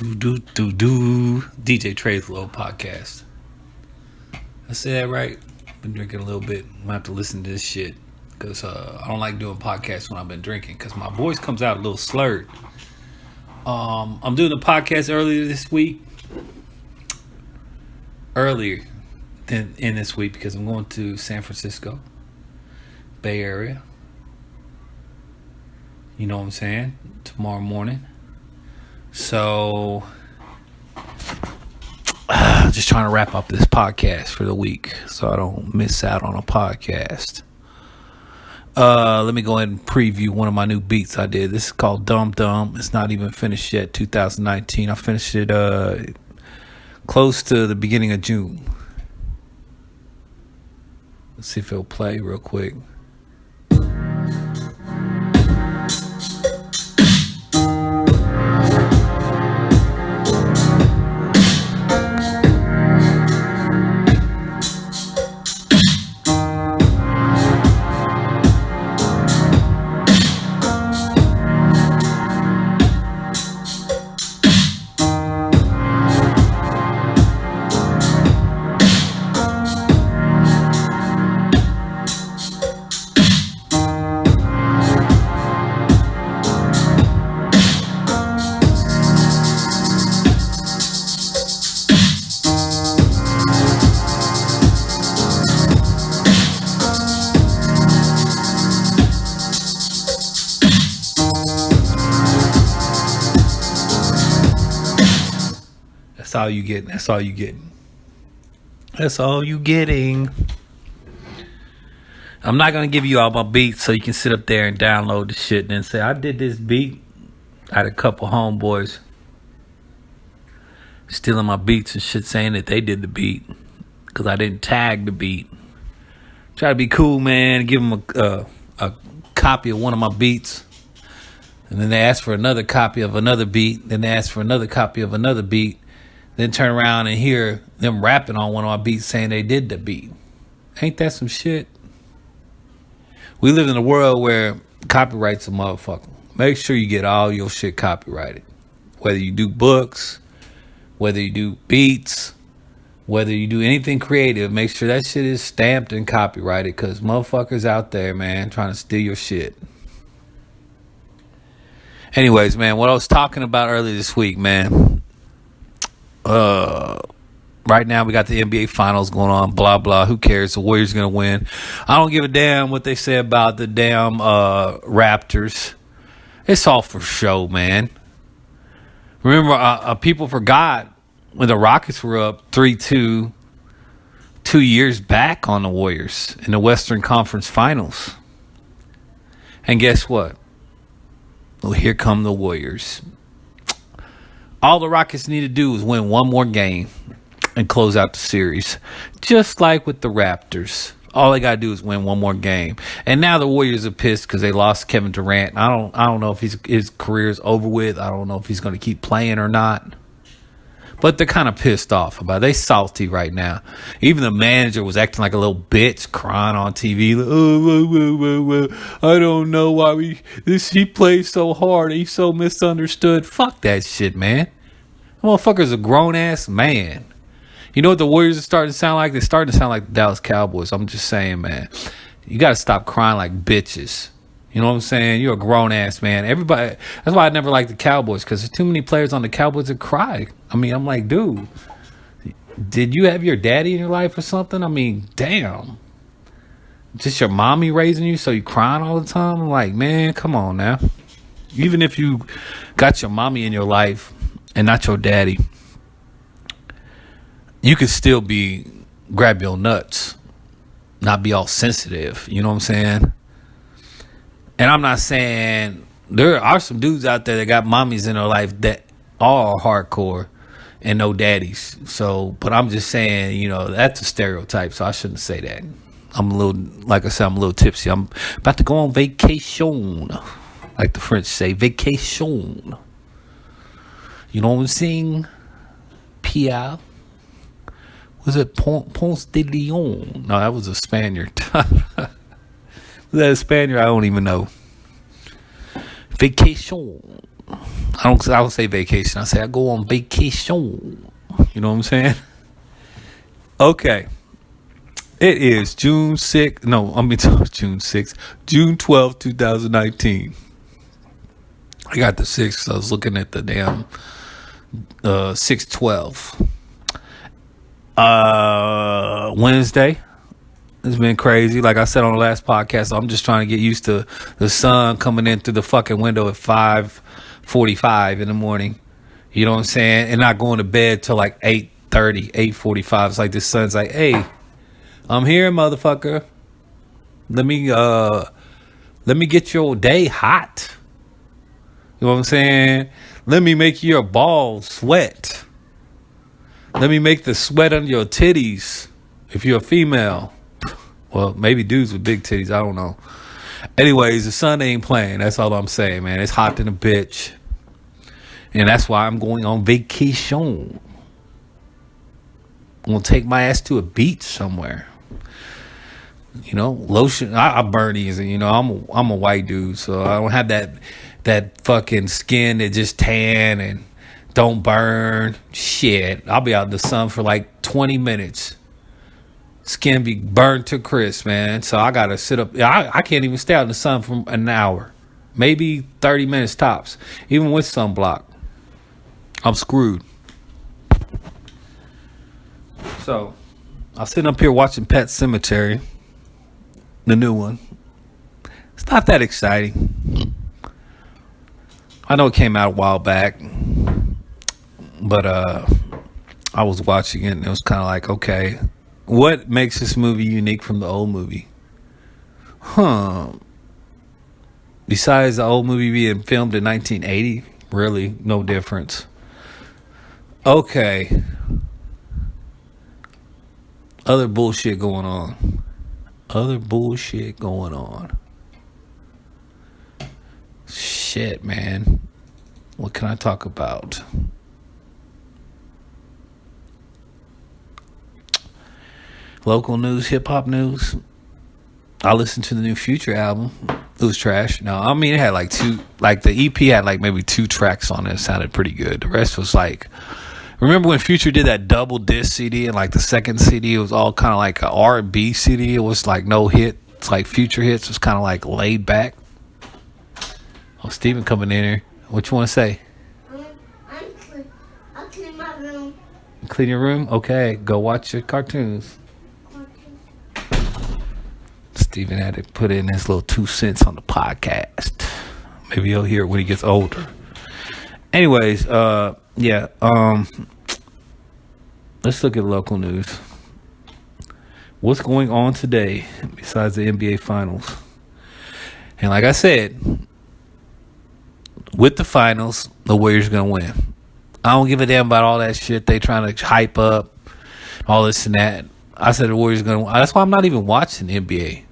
DJ Treylo podcast. I say that right? Been drinking a little bit. I'm gonna have to listen to this shit because I don't like doing podcasts when I've been drinking because my voice comes out a little slurred. I'm doing the podcast earlier than in this week because I'm going to San Francisco, Bay Area. You know what I'm saying? Tomorrow morning. So, just trying to wrap up this podcast for the week so I don't miss out on a podcast. Let me go ahead and preview one of my new beats I did. This is called Dum Dum. It's not even finished yet, 2019. I finished it close to the beginning of June. Let's see if it'll play real quick. That's all you getting. That's all you getting. That's all you getting. I'm not going to give you all my beats so you can sit up there and download the shit and then say, I did this beat. I had a couple homeboys stealing my beats and shit saying that they did the beat because I didn't tag the beat. Try to be cool, man. Give them a copy of one of my beats. And then they ask for another copy of another beat. Then they ask for another copy of another beat. Then turn around and hear them rapping on one of my beats saying they did the beat. Ain't that some shit? We live in a world where copyright's a motherfucker. Make sure you get all your shit copyrighted. Whether you do books, whether you do beats, whether you do anything creative, make sure that shit is stamped and copyrighted because motherfuckers out there, man, trying to steal your shit. Anyways, man, what I was talking about earlier this week, man. Right now we got the NBA finals going on, blah blah, who cares, the Warriors gonna win. I don't give a damn what they say about the damn Raptors. It's all for show, man. Remember, people forgot when the Rockets were up 3-2 2 years back on the Warriors in the Western Conference Finals. And guess what? Well, here come the Warriors. All the Rockets need to do is win one more game and close out the series. Just like with the Raptors. All they got to do is win one more game. And now the Warriors are pissed because they lost Kevin Durant. I don't know if his career is over with. I don't know if he's going to keep playing or not. But they're kind of pissed off about it. They salty right now. Even the manager was acting like a little bitch, crying on TV. Like, I don't know why he plays so hard. He's so misunderstood. Fuck that shit, man. That motherfucker's a grown-ass man. You know what the Warriors are starting to sound like? They're starting to sound like the Dallas Cowboys. I'm just saying, man. You got to stop crying like bitches. You know what I'm saying? You're a grown-ass man. Everybody. That's why I never liked the Cowboys, because there's too many players on the Cowboys that cry. I mean, I'm like, dude, did you have your daddy in your life or something? I mean, damn. Just your mommy raising you so you crying all the time? I'm like, man, come on now. Even if you got your mommy in your life and not your daddy, you could still grab your nuts, not be all sensitive. You know what I'm saying? And I'm not saying there are some dudes out there that got mommies in their life that are hardcore and no daddies. So, but I'm just saying, that's a stereotype. So I shouldn't say that. I'm a little tipsy. I'm about to go on vacation, like the French say, vacation. You know what I'm saying? Pierre. Was it Ponce de Leon? No, that was a Spaniard. Was that a Spaniard? I don't even know. Vacation. I don't say vacation. I say I go on vacation. You know what I'm saying? Okay. It is June 6th. No, I mean June 6th. June 12th, 2019. I got the 6th. So I was looking at the damn 6/12. Wednesday. It's been crazy. Like I said on the last podcast, I'm just trying to get used to the sun coming in through the fucking window at 5:45 in the morning. You know what I'm saying? And not going to bed till like 8:30, 8:45. It's like the sun's like, hey, I'm here, motherfucker. Let me get your day hot. You know what I'm saying? Let me make your balls sweat. Let me make the sweat under your titties if you're a female. Well, maybe dudes with big titties. I don't know. Anyways, the sun ain't playing. That's all I'm saying, man. It's hot than a bitch. And that's why I'm going on vacation. I'm going to take my ass to a beach somewhere. You know, lotion. I burn easy. You know, I'm a white dude, so I don't have that fucking skin that just tan and don't burn. Shit. I'll be out in the sun for like 20 minutes. Skin be burned to crisp, man. So I gotta sit up. I can't even stay out in the sun for an hour, maybe 30 minutes tops. Even with sunblock, I'm screwed. So I'm sitting up here watching Pet Sematary, the new one. It's not that exciting. I know it came out a while back, but I was watching it and it was kind of like, okay. What makes this movie unique from the old movie? Besides the old movie being filmed in 1980, really no difference. Okay. Other bullshit going on. Shit, man. What can I talk about? Local news, hip hop news. I listened to the new Future album. It was trash. No, I mean it had like the EP had like maybe 2 tracks on it. It sounded pretty good. The rest was like, remember when Future did that double disc CD and like the second CD it was all kind of like an R&B CD. It was like no hit. It's like Future hits. It was kind of like laid back. Oh, Steven coming in here. What you want to say? I'll clean my room. Clean your room? Okay, go watch your cartoons. Steven had to put in his little 2 cents on the podcast. Maybe he'll hear it when he gets older. Anyways, let's look at local news. What's going on today besides the NBA Finals? And like I said, with the finals, the Warriors are going to win. I don't give a damn about all that shit they trying to hype up, all this and that. I said the Warriors are going to win. That's why I'm not even watching the NBA.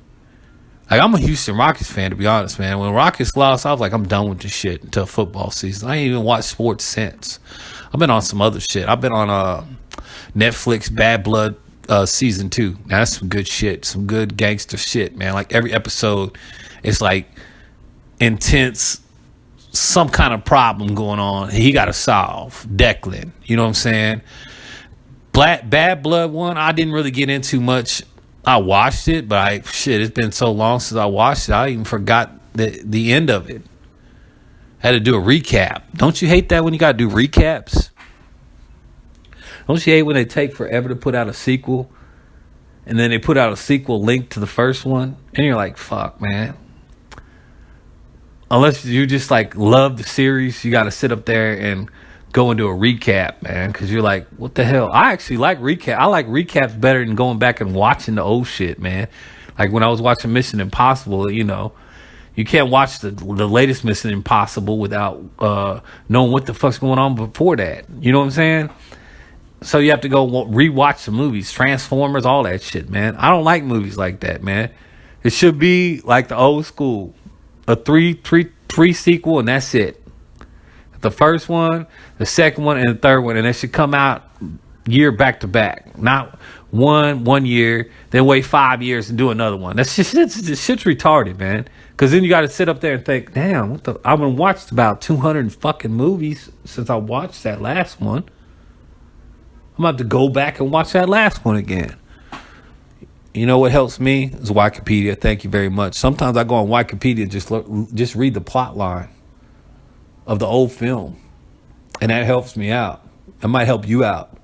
Like, I'm a Houston Rockets fan, to be honest, man. When Rockets lost, I was like, I'm done with this shit until football season. I ain't even watched sports since. I've been on some other shit. I've been on Netflix Bad Blood season 2. Now, that's some good shit. Some good gangster shit, man. Like, every episode is like intense, some kind of problem going on. He got to solve. Declan. You know what I'm saying? Bad Blood one, I didn't really get into much. I watched it, but it's been so long since I watched it, I even forgot the end of it. I had to do a recap. Don't you hate that when you got to do recaps? Don't you hate when they take forever to put out a sequel, and then they put out a sequel linked to the first one, and you're like, fuck, man. Unless you just like love the series, you got to sit up there and go into a recap, man, because you're like, what the hell? I actually like recap. I like recaps better than going back and watching the old shit, man. Like when I was watching Mission Impossible, you know, you can't watch the latest Mission Impossible without knowing what the fuck's going on before that. You know what I'm saying? So you have to go rewatch the movies, Transformers, all that shit, man. I don't like movies like that, man. It should be like the old school, a three sequel, and that's it. The first one, the second one, and the third one, and it should come out year back to back, not one year, then wait 5 years and do another one. That's just shit's retarded, man. Because then you got to sit up there and think, damn, what the? I've been watched about 200 fucking movies since I watched that last one. I'm about to go back and watch that last one again. You know what helps me is Wikipedia. Thank you very much. Sometimes I go on Wikipedia and just read the plot line of the old film, and that helps me out. It might help you out,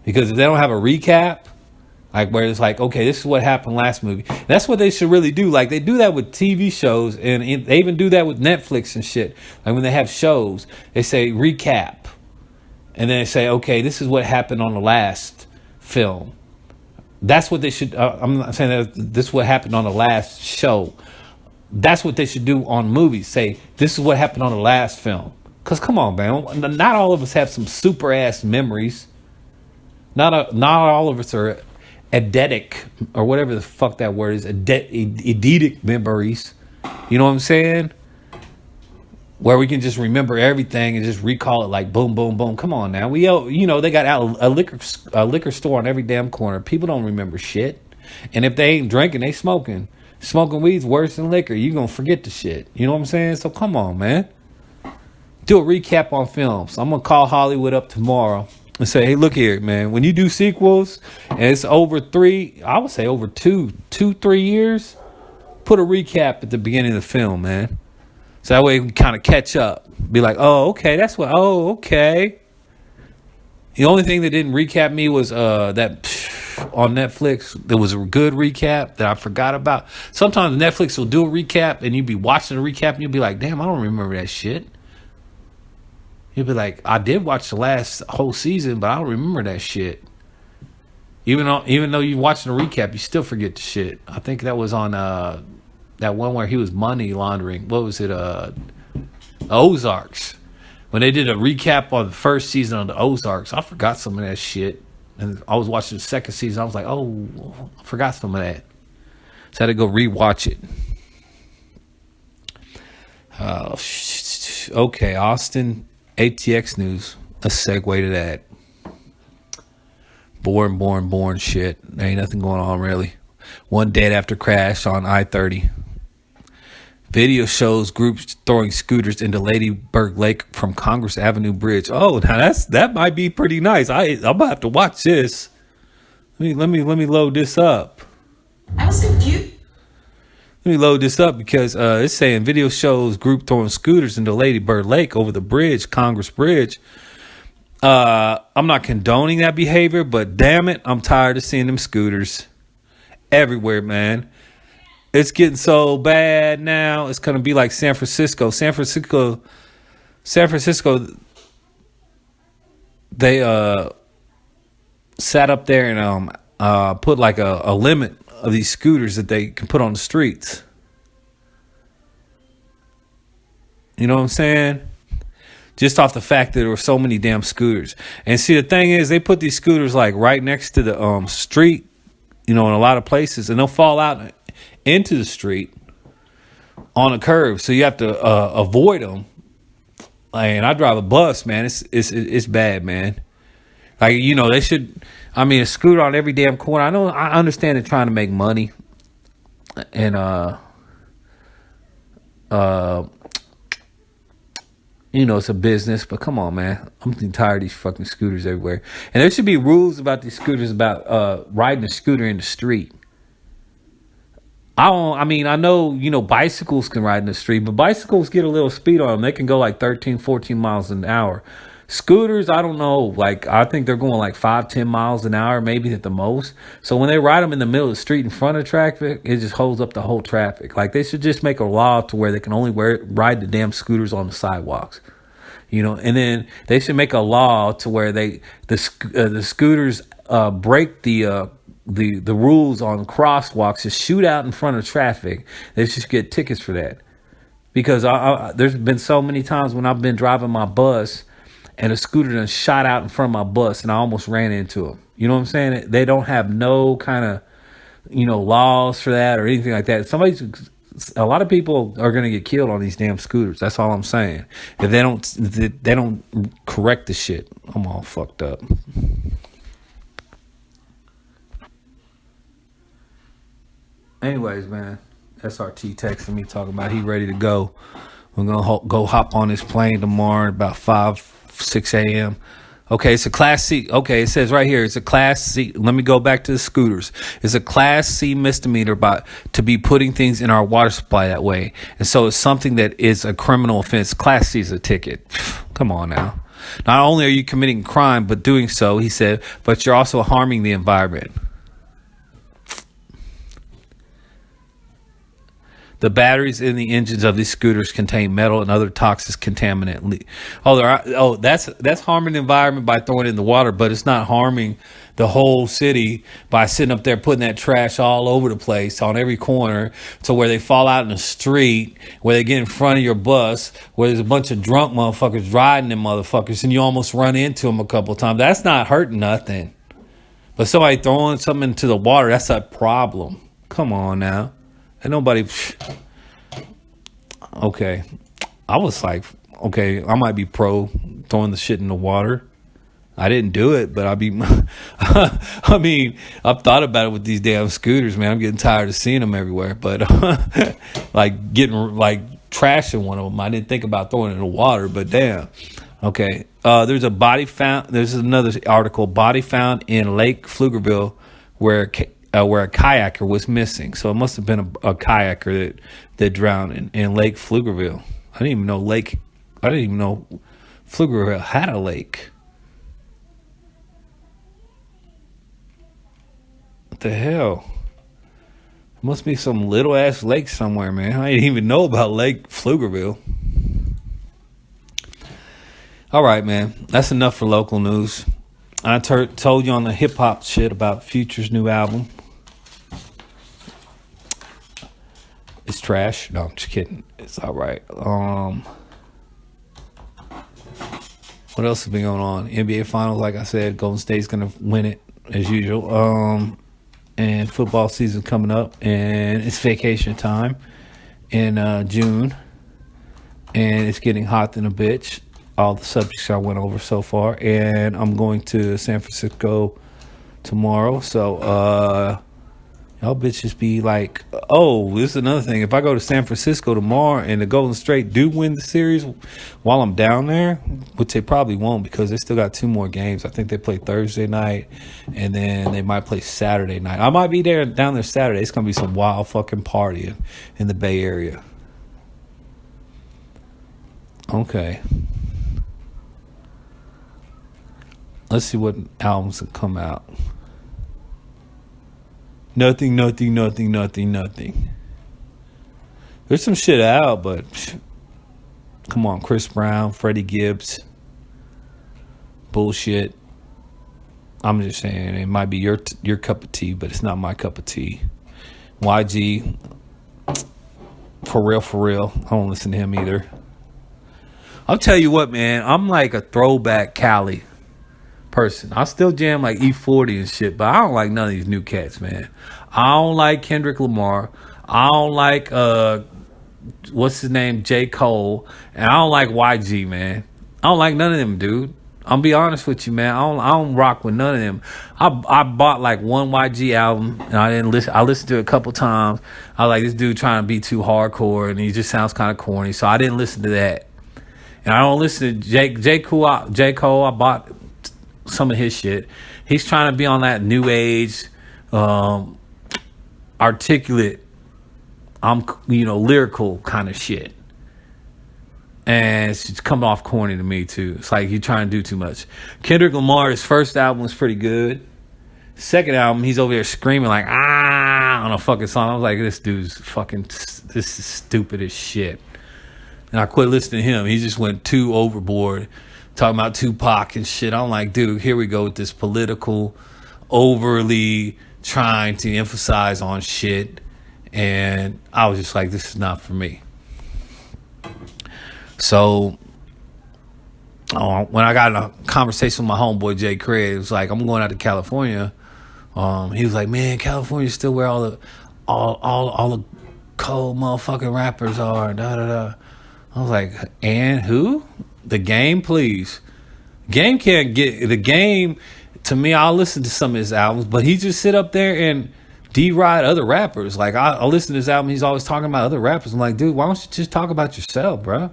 because if they don't have a recap, like where it's like, okay, this is what happened last movie. That's what they should really do. Like they do that with TV shows, and they even do that with Netflix and shit. Like when they have shows, they say recap, and then they say, okay, this is what happened on the last film. That's what they should. I'm not saying that this is what happened on the last show. That's what they should do on movies. Say, this is what happened on the last film. Because come on, man. Not all of us have some super ass memories. Not all of us are eidetic, or whatever the fuck that word is. Eidetic memories. You know what I'm saying? Where we can just remember everything and just recall it like boom, boom, boom. Come on now. They got a liquor store on every damn corner. People don't remember shit. And if they ain't drinking, they smoking. Smoking weed's worse than liquor. You gonna forget the shit. You know what I'm saying? So come on, man. Do a recap on films. I'm gonna call Hollywood up tomorrow and say, hey, look here, man. When you do sequels and it's over I would say over 3 years, put a recap at the beginning of the film, man. So that way we can kind of catch up. Be like, oh, okay, okay. The only thing that didn't recap me was that on Netflix, there was a good recap that I forgot about. Sometimes Netflix will do a recap and you'd be watching the recap and you'll be like, damn, I don't remember that shit. You'll be like, I did watch the last whole season, but I don't remember that shit. Even though you're watching the recap, you still forget the shit. I think that was on that one where he was money laundering. What was it? Ozarks. When they did a recap on the first season of the Ozarks, I forgot some of that shit. And I was watching the second season. I was like, oh, I forgot some of that. So I had to go rewatch it. Okay, Austin ATX news. Let's segue to that. Boring shit. There ain't nothing going on really. One dead after crash on I-30. Video shows groups throwing scooters into Lady Bird Lake from Congress Avenue Bridge. Oh, now that might be pretty nice. I'm gonna have to watch this. Let me load this up. I was confused. Let me load this up because it's saying video shows group throwing scooters into Lady Bird Lake over the bridge, Congress Bridge. I'm not condoning that behavior, but damn it, I'm tired of seeing them scooters everywhere, man. It's getting so bad now. It's going to be like San Francisco. San Francisco, they sat up there and put like a limit of these scooters that they can put on the streets. You know what I'm saying? Just off the fact that there were so many damn scooters. And see, the thing is, they put these scooters like right next to the street, in a lot of places, and they'll fall out into the street on a curve. So you have to avoid them. And I drive a bus, man. It's bad, man. Like, they should. I mean, a scooter on every damn corner. I understand they're trying to make money, and it's a business. But come on, man. I'm tired of these fucking scooters everywhere. And there should be rules about these scooters about riding a scooter in the street. I know, bicycles can ride in the street, but bicycles get a little speed on them. They can go like 13, 14 miles an hour. Scooters, I don't know. Like, I think they're going like 5, 10 miles an hour, maybe at the most. So when they ride them in the middle of the street in front of traffic, it just holds up the whole traffic. Like, they should just make a law to where they can only ride the damn scooters on the sidewalks. And then they should make a law to where the scooters break the rules on crosswalks, to shoot out in front of traffic. They should get tickets for that. Because there's been so many times when I've been driving my bus and a scooter done shot out in front of my bus and I almost ran into them. You know what I'm saying? They don't have no kind of, laws for that or anything like that. A lot of people are going to get killed on these damn scooters. That's all I'm saying. If they don't correct the shit, I'm all fucked up. Anyways, man, SRT texting me talking about he ready to go. We're gonna go hop on this plane tomorrow at about 6 a.m. Okay, it's a Class C. Okay, it says right here, it's a Class C. Let me go back to the scooters. It's a Class C misdemeanor to be putting things in our water supply that way. And so it's something that is a criminal offense. Class C is a ticket. Come on now. Not only are you committing crime, but doing so, he said, but you're also harming the environment. The batteries in the engines of these scooters contain metal and other toxic contaminant. That's harming the environment by throwing it in the water, but it's not harming the whole city by sitting up there putting that trash all over the place on every corner to where they fall out in the street, where they get in front of your bus, where there's a bunch of drunk motherfuckers riding them motherfuckers and you almost run into them a couple of times. That's not hurting nothing. But somebody throwing something into the water, that's a problem. Come on now. And nobody. Okay. I was like, okay, I might be pro throwing the shit in the water. I didn't do it, but I mean, I've thought about it with these damn scooters, man. I'm getting tired of seeing them everywhere. But like trashing one of them. I didn't think about throwing it in the water, but damn. Okay. There's another article, body found in Lake Pflugerville where a kayaker was missing. So it must have been a kayaker that drowned in Lake Pflugerville. I didn't even know Pflugerville had a lake. What the hell? Must be some little ass lake somewhere, man. I didn't even know about Lake Pflugerville. All right, man. That's enough for local news. I told you on the hip hop shit about Future's new album. It's trash. No, I'm just kidding. It's all right. What else has been going on? NBA Finals, like I said, Golden State's gonna win it as usual. And football season coming up, and it's vacation time in June, and it's getting hot than a bitch. All the subjects I went over so far, and I'm going to San Francisco tomorrow. So y'all bitches be like, oh, this is another thing. If I go to San Francisco tomorrow and the Golden State do win the series while I'm down there, which they probably won't because they still got 2 more games. I think they play Thursday night and then they might play Saturday night. I might be down there Saturday. It's gonna be some wild fucking partying in the Bay Area. Okay. Let's see what albums have come out. Nothing. There's some shit out, but come on, Chris Brown, Freddie Gibbs. Bullshit. I'm just saying it might be your cup of tea, but it's not my cup of tea. YG, for real. I don't listen to him either. I'll tell you what, man. I'm like a throwback Cali person. I still jam like E40 and shit, but I don't like none of these new cats, man. I don't like Kendrick Lamar. I don't like what's his name, J. Cole, and I don't like YG, man. I don't like none of them, dude. I'll be honest with you, man. I don't rock with none of them. I bought like one YG album and I didn't listen. I listened to it a couple times. I was like, this dude trying to be too hardcore and he just sounds kind of corny, so I didn't listen to that. And I don't listen to J. Cole. I bought some of his shit. He's trying to be on that new age, articulate, lyrical kind of shit. And it's coming off corny to me too. It's like he's trying to do too much. Kendrick Lamar, his first album was pretty good. Second album, he's over there screaming like on a fucking song. I was like, this is stupid as shit. And I quit listening to him. He just went too overboard, talking about Tupac and shit. I'm like, dude, here we go with this political, overly trying to emphasize on shit. And I was just like, this is not for me. So when I got in a conversation with my homeboy Jay Craig, it was like, I'm going out to California. He was like, man, California still where all the cold motherfucking rappers are. Da da da. I was like, and who? The Game, please. Game can't get the Game. To me, I'll listen to some of his albums, but he just sit up there and deride other rappers. Like I listen to this album, he's always talking about other rappers. I'm like, dude, why don't you just talk about yourself, bro?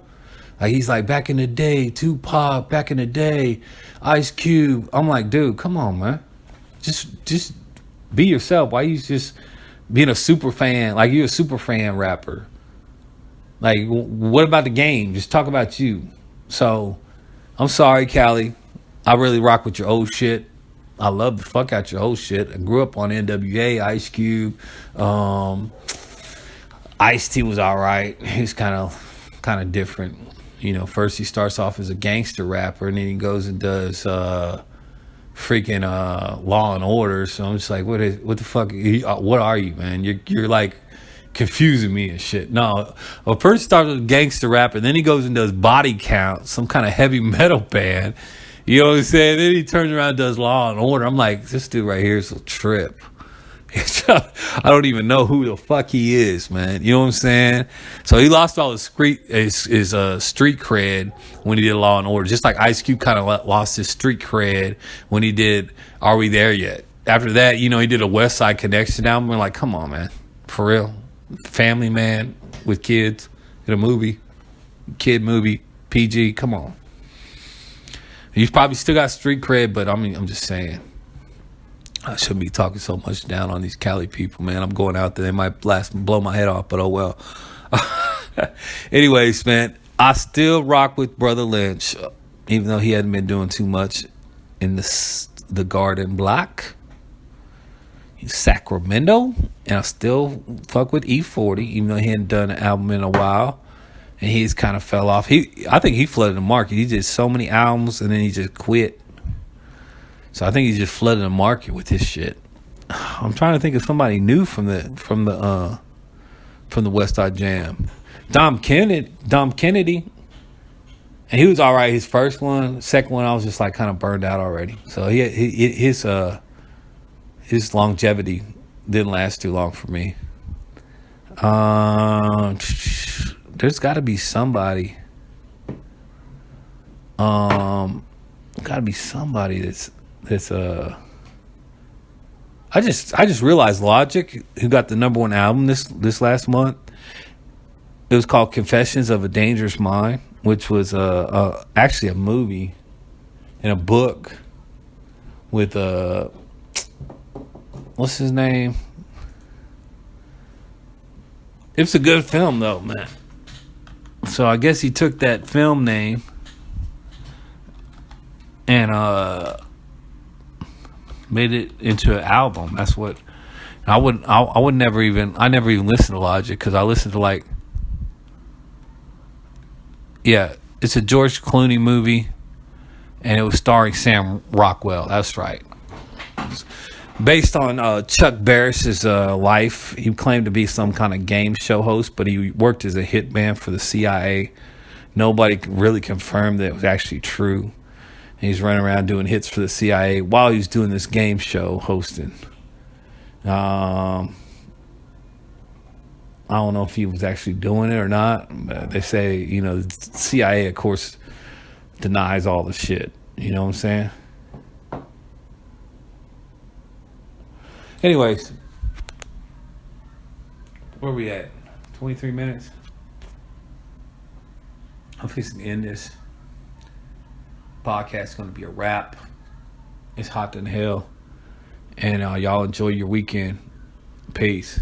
Like he's like, back in the day, Tupac, back in the day, Ice Cube. I'm like, dude, come on, man. Just be yourself. Why you just being a super fan? Like you're a super fan rapper. Like what about the game? Just talk about you. So I'm sorry, Cali. I really rock with your old shit. I love the fuck out your old shit. I grew up on NWA, Ice Cube. Ice-T was all right. He's kind of different. You know, first he starts off as a gangster rapper, and then he goes and does freaking Law and Order. So I'm just like, what the fuck? What are you, man? You're like confusing me and shit. No, well, first he starts with gangster rap, and then he goes and does Body Count, some kind of heavy metal band. You know what I'm saying? Then he turns around and does Law and Order. I'm like, this dude right here is a trip. I don't even know who the fuck he is, man. You know what I'm saying? So he lost all his street cred when he did Law and Order. Just like Ice Cube kind of lost his street cred when he did Are We There Yet? After that, you know, he did a West Side Connection album. We're like, come on, man. For real. Family man with kids in a movie. Kid movie. PG. Come on. He's probably still got street cred, but I mean, I'm just saying. I shouldn't be talking so much down on these Cali people, man. I'm going out there. They might blow my head off, but oh well. Anyways, man, I still rock with Brother Lynch, even though he hadn't been doing too much in the Garden Block, Sacramento, and I still fuck with E40, even though he hadn't done an album in a while, and he's kind of fell off. I think he flooded the market. He did so many albums, and then he just quit. So I think he's just flooding the market with his shit. I'm trying to think of somebody new from the West Side Jam. Dom Kennedy, and he was all right. His first one, second one, I was just like kind of burned out already. So his longevity didn't last too long for me. There's got to be somebody. Got to be somebody that's I just realized Logic, who got the #1 album this last month, it was called Confessions of a Dangerous Mind, which was actually a movie and a book with what's his name? It's a good film though, man. So I guess he took that film name and made it into an album. That's what I never even listen to Logic, because I listen to it's a George Clooney movie, and it was starring Sam Rockwell. That's right. Based on Chuck Barris's life. He claimed to be some kind of game show host, but he worked as a hitman for the CIA. Nobody really confirmed that it was actually true. He's running around doing hits for the CIA while he's doing this game show hosting. I don't know if he was actually doing it or not. But they say, you know, the CIA, of course, denies all the shit. You know what I'm saying? Anyways, where we at? 23 minutes? I'm fixing to end this. Podcast going to be a wrap. It's hot than hell, and y'all enjoy your weekend. Peace.